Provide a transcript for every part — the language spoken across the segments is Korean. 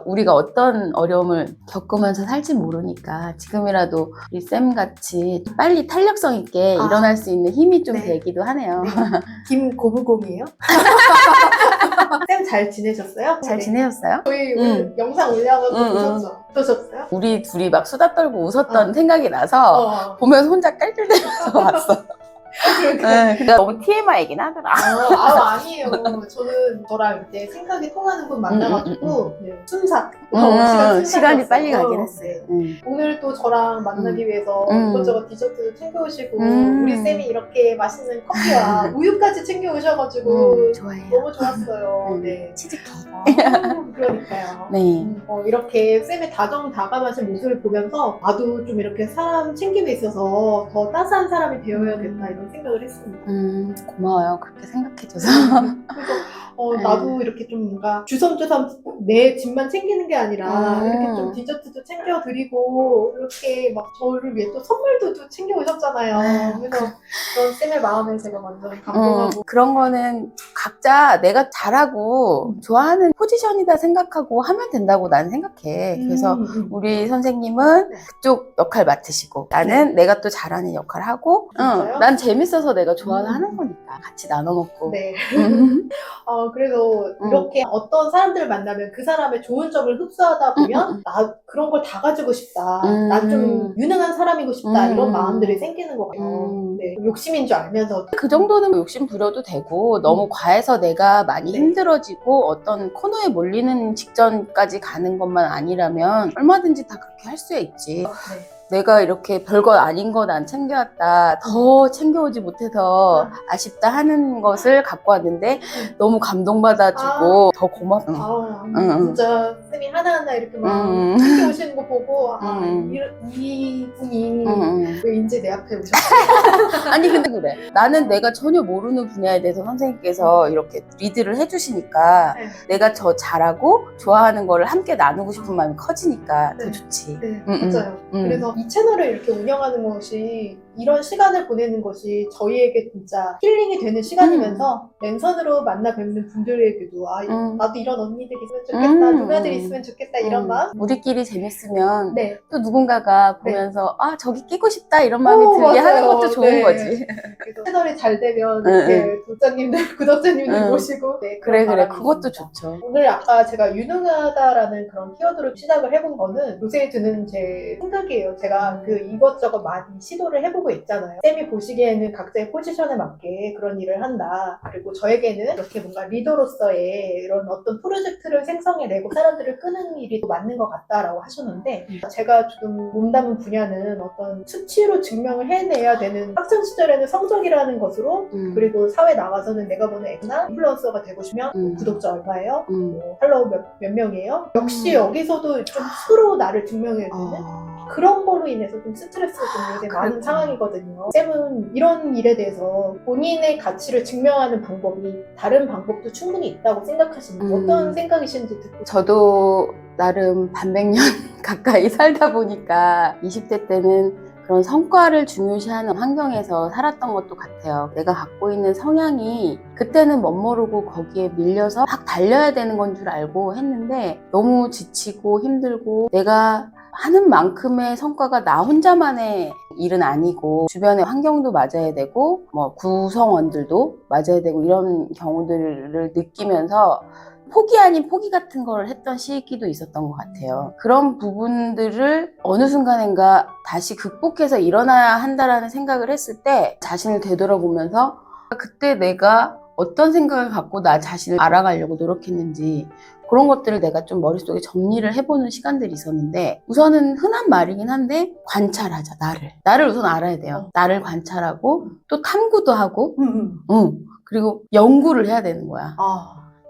우리가 어떤 어려움을 겪으면서 살지 모르니까 지금이라도 우리 쌤같이 빨리 탄력성 있게 일어날 수 있는 힘이 좀 네. 되기도 하네요. 네. 김고무공이에요? 쌤 잘 지내셨어요? 잘 네. 지내셨어요? 저희 오늘 영상 올려가지고 보셨죠? 어떠셨어요? 우리 둘이 막 수다 떨고 웃었던 생각이 나서 보면서 혼자 깔깔대면서 왔어. 네, 근데 너무 TMI이긴 하더라. 아니에요. 저는 저랑 이제 생각이 통하는 분 만나가지고 네, 순삭 시간이 빨리 가긴 했어요. 오늘 또 저랑 만나기 위해서 이것저것 디저트도 챙겨오시고 우리 쌤이 이렇게 맛있는 커피와 우유까지 챙겨오셔가지고 좋아해요. 너무 좋았어요. 네. 치즈케이크. 그러니까요. 네. 이렇게 쌤의 다정다감하신 모습을 보면서 나도 좀 이렇게 사람 챙김에 있어서 더 따스한 사람이 되어야겠다 이런 생각을 했습니다. 고마워요. 그렇게 생각해줘서. 그래서 나도 이렇게 좀 뭔가 주섬주섬 내 집만 챙기는 게 아니라 이렇게 좀 디저트도 챙겨드리고 이렇게 막 저를 위해 또 선물도 또 챙겨오셨잖아요. 그래서 그런 쌤의 마음에 제가 완전 감동하고 그런 거는 각자 내가 잘하고 좋아하는 포지션이다 생각하고 하면 된다고 난 생각해. 그래서 우리 선생님은 그쪽 역할 맡으시고 나는 내가 또 잘하는 역할 하고 난 재밌어서 내가 좋아서 하는 거니까 같이 나눠 먹고. 네. 그래서 이렇게 어떤 사람들을 만나면 그 사람의 좋은 점을 흡수하다 보면 나 그런 걸 다 가지고 싶다. 난 좀 유능한 사람이고 싶다. 이런 마음들이 생기는 것 같아요. 네. 욕심인 줄 알면서 그 정도는 욕심 부려도 되고 너무 과해서 내가 많이 힘들어지고 어떤 코너에 몰리는 직전까지 가는 것만 아니라면 얼마든지 다 그렇게 할 수 있지. 내가 이렇게 별거 아닌 거 난 챙겨왔다, 더 챙겨오지 못해서 아쉽다 하는 것을 갖고 왔는데 너무 감동받아주고 더 고맙다. 진짜 쌤이 하나하나 이렇게 막 챙겨오시는 거 보고 이 분이 왠지 내 앞에 오셨어요. 아니 근데 그래, 나는 내가 전혀 모르는 분야에 대해서 선생님께서 이렇게 리드를 해주시니까 내가 더 잘하고 좋아하는 거를 함께 나누고 싶은 마음이 커지니까 더 좋지. 네, 맞아요. 그래서 이 채널을 이렇게 운영하는 것이 이런 시간을 보내는 것이 저희에게 진짜 힐링이 되는 시간이면서 랜선으로 만나 뵙는 분들에게도 나도 이런 언니들이 있으면 좋겠다, 누나들이 있으면 좋겠다 이런 마음. 우리끼리 재밌으면 또 누군가가 보면서 저기 끼고 싶다 이런 마음이 들게 맞아요. 하는 것도 좋은 거지. 그래서 채널이 잘 되면 이렇게 독자님들, 구독자님들 모시고 그래 그것도 좋죠. 오늘 아까 제가 유능하다라는 그런 키워드로 시작을 해본 거는 요새 드는 제 생각이에요. 제가 그 이것저것 많이 시도를 해보고 있잖아요. 쌤이 보시기에는 각자의 포지션에 맞게 그런 일을 한다. 그리고 저에게는 이렇게 뭔가 리더로서의 이런 어떤 프로젝트를 생성해내고 사람들을 끄는 일이 더 맞는 것 같다라고 하셨는데 제가 지금 몸담은 분야는 어떤 수치로 증명을 해내야 되는 학창 시절에는 성적이라는 것으로 그리고 사회 나가서는 내가 보는 엑나 인플루언서가 되고 싶으면 구독자 얼마예요? 뭐 팔로워 몇 명이에요? 역시 여기서도 좀 스스로 나를 증명해야 되는 그런 걸로 인해서 좀 스트레스가 좀 요새 많은 상황이거든요. 쌤은 이런 일에 대해서 본인의 가치를 증명하는 방법이 다른 방법도 충분히 있다고 생각하시나요? 어떤 생각이신지 듣고 저도 나름 반백년 가까이 살다 보니까 20대 때는 그런 성과를 중요시하는 환경에서 살았던 것도 같아요. 내가 갖고 있는 성향이 그때는 멋모르고 거기에 밀려서 막 달려야 되는 건 줄 알고 했는데 너무 지치고 힘들고 내가 하는 만큼의 성과가 나 혼자만의 일은 아니고 주변의 환경도 맞아야 되고 뭐 구성원들도 맞아야 되고 이런 경우들을 느끼면서 포기 아닌 포기 같은 걸 했던 시기도 있었던 것 같아요. 그런 부분들을 어느 순간인가 다시 극복해서 일어나야 한다라는 생각을 했을 때 자신을 되돌아보면서 그때 내가 어떤 생각을 갖고 나 자신을 알아가려고 노력했는지 그런 것들을 내가 좀 머릿속에 정리를 해보는 시간들이 있었는데 우선은 흔한 말이긴 한데 관찰하자. 나를 우선 알아야 돼요. 나를 관찰하고 또 탐구도 하고 그리고 연구를 해야 되는 거야.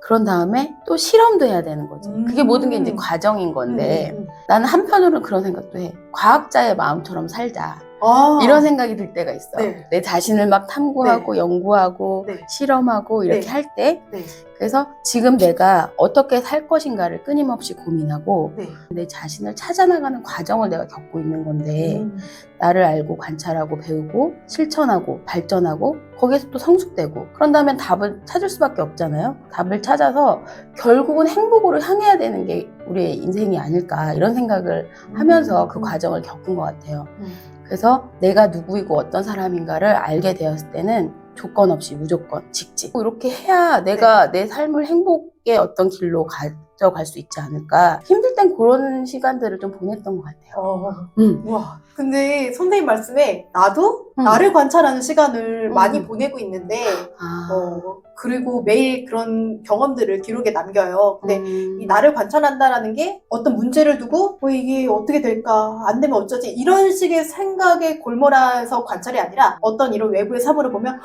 그런 다음에 또 실험도 해야 되는 거지. 그게 모든 게 이제 과정인 건데 나는 한편으로는 그런 생각도 해. 과학자의 마음처럼 살자. 이런 생각이 들 때가 있어. 네. 내 자신을 막 탐구하고 연구하고 네. 실험하고 이렇게 네. 할 때 네. 그래서 지금 내가 어떻게 살 것인가를 끊임없이 고민하고 네. 내 자신을 찾아나가는 과정을 내가 겪고 있는 건데 나를 알고 관찰하고 배우고 실천하고 발전하고 거기에서 또 성숙되고 그런 다음에 답을 찾을 수밖에 없잖아요. 답을 찾아서 결국은 행복으로 향해야 되는 게 우리의 인생이 아닐까 이런 생각을 하면서 그 과정을 겪은 것 같아요. 그래서 내가 누구이고 어떤 사람인가를 알게 되었을 때는 조건 없이 무조건 직진. 이렇게 해야 내가 내 삶을 행복의 어떤 길로 가져갈 수 있지 않을까. 힘들 땐 그런 시간들을 좀 보냈던 것 같아요. 와, 근데 선생님 말씀에 나도 나를 관찰하는 시간을 많이 보내고 있는데, 그리고 매일 그런 경험들을 기록에 남겨요. 근데 이 나를 관찰한다라는 게 어떤 문제를 두고 이게 어떻게 될까, 안 되면 어쩌지, 이런 식의 생각에 골몰아서 관찰이 아니라 어떤 이런 외부의 사물을 보면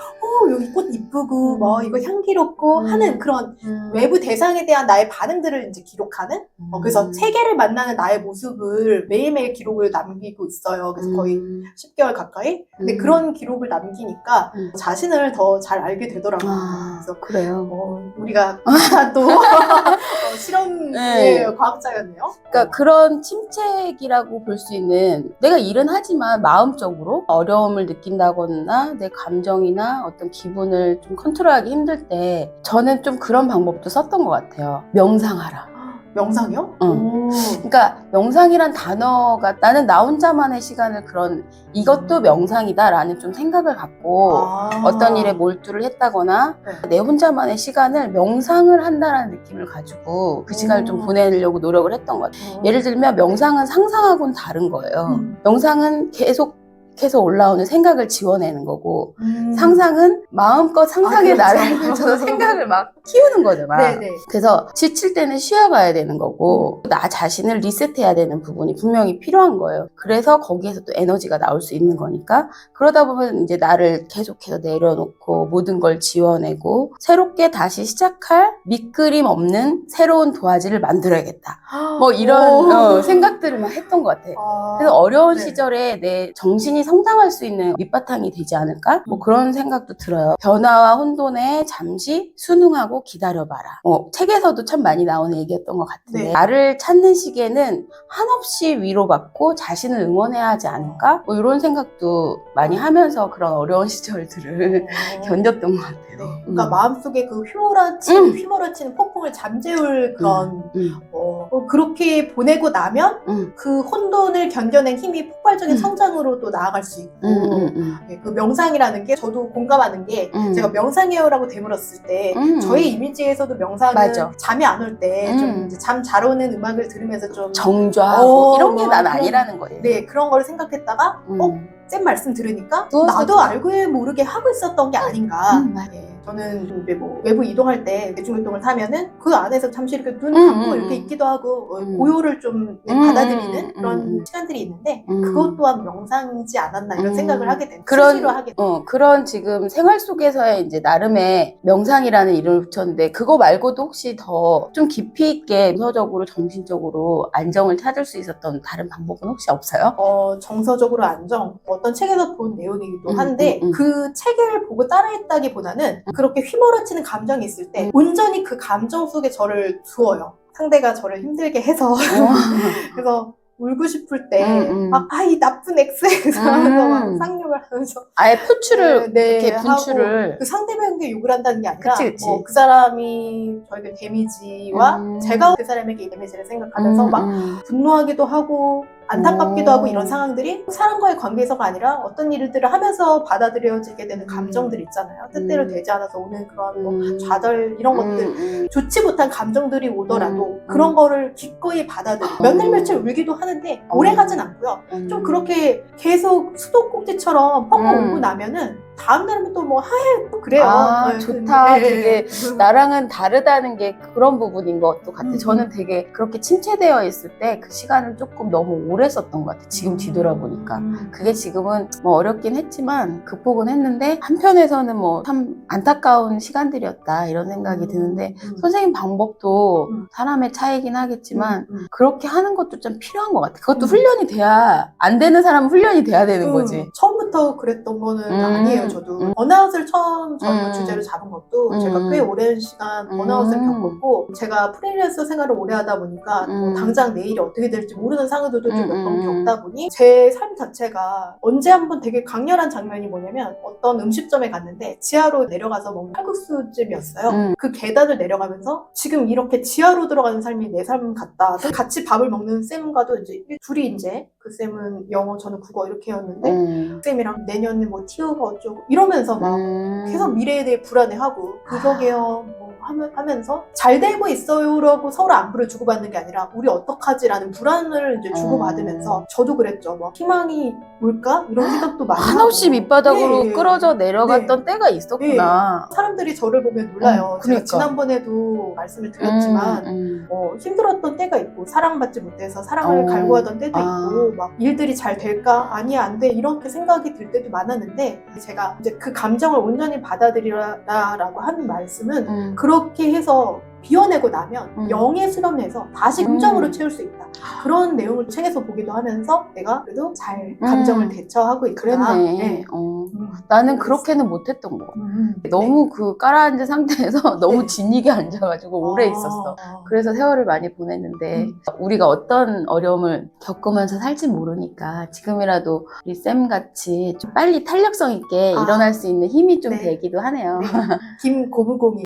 여기 꽃 이쁘고 이거 향기롭고 하는 그런 외부 대상에 대한 나의 반응들을 이제 기록하는 그래서 세계를 만나는 나의 모습을 매일매일 기록을 남기고 있어요. 그래서 거의 10개월 가까이. 근데 그런 기록을 남기니까 자신을 더 잘 알게 되더라고요. 그래서 그래요. 우리가 비슷한 또 실험의 과학자였네요. 그러니까 그런 침체기라고 볼 수 있는 내가 일은 하지만 마음적으로 어려움을 느낀다거나 내 감정이나 어떤 기분을 좀 컨트롤하기 힘들 때 저는 좀 그런 방법도 썼던 것 같아요. 명상하라. 명상이요? 그러니까 명상이란 단어가 나는 나 혼자만의 시간을 이것도 명상이다라는 좀 생각을 갖고 어떤 일에 몰두를 했다거나 내 혼자만의 시간을 명상을 한다라는 느낌을 가지고 그 시간을 좀 보내려고 노력을 했던 것 같아요. 예를 들면 명상은 상상하고는 다른 거예요. 명상은 계속해서 올라오는 생각을 지워내는 거고 상상은 마음껏 상상의 나를 펼쳐서 생각을 막 키우는 거죠. 그래서 지칠 때는 쉬어가야 되는 거고 나 자신을 리셋해야 되는 부분이 분명히 필요한 거예요. 그래서 거기에서 또 에너지가 나올 수 있는 거니까 그러다 보면 이제 나를 계속해서 내려놓고 모든 걸 지워내고 새롭게 다시 시작할 밑그림 없는 새로운 도화지를 만들어야겠다. 이런 생각들을 막 했던 것 같아요. 그래서 어려운 시절에 내 정신이 성장할 수 있는 밑바탕이 되지 않을까? 그런 생각도 들어요. 변화와 혼돈에 잠시 순응하고 기다려봐라. 책에서도 참 많이 나오는 얘기였던 것 같은데 나를 찾는 시기에는 한없이 위로받고 자신을 응원해야 하지 않을까? 이런 생각도 많이 하면서 그런 어려운 시절들을 견뎠던 것 같아요. 그러니까 마음속에 그 휘몰아치는 폭풍을 잠재울 그런 그렇게 보내고 나면 그 혼돈을 견뎌낸 힘이 폭발적인 성장으로 또 나아갈 수 있고 그 명상이라는 게 저도 공감하는 게 제가 명상해요라고 되물었을 때 저의 이미지에서도 명상은 잠이 안 올 때 좀 잠 잘 오는 음악을 들으면서 좀 정좌하고 이런 게 난 아니라는 거예요. 네, 그런 거를 생각했다가 쌤 말씀 들으니까 나도 알고 모르게 하고 있었던 게 아닌가. 저는 이제 외부 이동할 때 대중교통을 타면은 그 안에서 잠시 이렇게 눈 감고 이렇게 있기도 하고 고요를 좀 받아들이는 그런 시간들이 있는데 그것 또한 명상이지 않았나 이런 생각을 하게 된 스스로 하게 된 그런 지금 생활 속에서의 이제 나름의 명상이라는 이름을 붙였는데 그거 말고도 혹시 더 좀 깊이 있게 정서적으로 정신적으로 안정을 찾을 수 있었던 다른 방법은 혹시 없어요? 정서적으로 안정 어떤 책에서 본 내용이기도 한데 그 책을 보고 따라했다기보다는 그렇게 휘몰아치는 감정이 있을 때 온전히 그 감정 속에 저를 두어요. 상대가 저를 힘들게 해서 그래서 울고 싶을 때 이 나쁜 XX 하면서 막 쌍욕을 하면서 아예 표출을 이렇게 분출을 그 상대방에게 욕을 한다는 게 아니라 그치. 그 사람이 저에게 데미지와 제가 그 사람에게 데미지를 생각하면서 막 분노하기도 하고 안타깝기도 하고 이런 상황들이 사람과의 관계에서가 아니라 어떤 일들을 하면서 받아들여지게 되는 감정들 있잖아요. 뜻대로 되지 않아서 오는 그런 좌절 이런 것들 좋지 못한 감정들이 오더라도 그런 거를 기꺼이 받아들이고 몇 날 며칠 울기도 하는데 오래 가진 않고요. 좀 그렇게 계속 수도꼭지처럼 펑펑 울고 나면은 다음 날이면 또 뭐 하얘 그래요. 아, 네, 좋다. 네. 되게 나랑은 다르다는 게 그런 부분인 것도 같아. 음. 저는 되게 그렇게 침체되어 있을 때 그 시간을 조금 너무 오래 썼던 것 같아. 지금 뒤돌아보니까. 그게 지금은 뭐 어렵긴 했지만 극복은 했는데 한편에서는 뭐 참 안타까운 시간들이었다 이런 생각이 드는데 선생님 방법도 사람의 차이긴 하겠지만 그렇게 하는 것도 좀 필요한 것 같아. 그것도 훈련이 돼야 안 되는 사람은 훈련이 돼야 되는 거지. 처음부터 그랬던 거는 아니에요. 저도 번아웃을 처음 저희가 주제로 잡은 것도 제가 꽤 오랜 시간 번아웃을 겪었고 제가 프리랜서 생활을 오래 하다 보니까 뭐 당장 내일이 어떻게 될지 모르는 상황들도 좀 몇 번 겪다 보니 제 삶 자체가 언제 한번 되게 강렬한 장면이 뭐냐면 어떤 음식점에 갔는데 지하로 내려가서 먹는 칼국수집이었어요. 그 계단을 내려가면서 지금 이렇게 지하로 들어가는 삶이 내 삶 같다. 같이 밥을 먹는 쌤과도 이제 둘이 이제 그 쌤은 영어 저는 국어 이렇게 했는데 쌤이랑 내년에 뭐 티오가 어쩌고 이러면서 막 계속 미래에 대해 불안해하고 그러게요 뭐 하면서 잘 되고 있어요라고 서로 안부를 주고받는 게 아니라 우리 어떡하지라는 불안을 이제 주고받으면서 저도 그랬죠. 뭐 희망이 올까? 이런 생각도 많이 한없이 하고. 밑바닥으로 네. 끌어져 내려갔던 때가 있었구나. 사람들이 저를 보면 놀라요. 제가 그러니까. 지난번에도 말씀을 드렸지만 힘들었던 때가 있고 사랑받지 못해서 사랑을 갈구하던 때도 있고 막 일들이 잘 될까? 아니야 안 돼 이렇게 생각이 들 때도 많았는데 제가 이제 그 감정을 온전히 받아들이라라고 하는 말씀은 그렇게 해서 비워내고 나면 영에 수렴해서 다시 긍정으로 채울 수 있다. 그런 내용을 책에서 보기도 하면서 내가 그래도 잘 감정을 대처하고 있다. 그랬네. 네. 나는 그렇게는 못했던 거. 너무 그 깔아앉은 상태에서 너무 진이게 앉아가지고 오래 있었어. 그래서 세월을 많이 보냈는데 우리가 어떤 어려움을 겪으면서 살지 모르니까 지금이라도 우리 쌤같이 좀 빨리 탄력성 있게 일어날 수 있는 힘이 좀 되기도 하네요. 김고무공이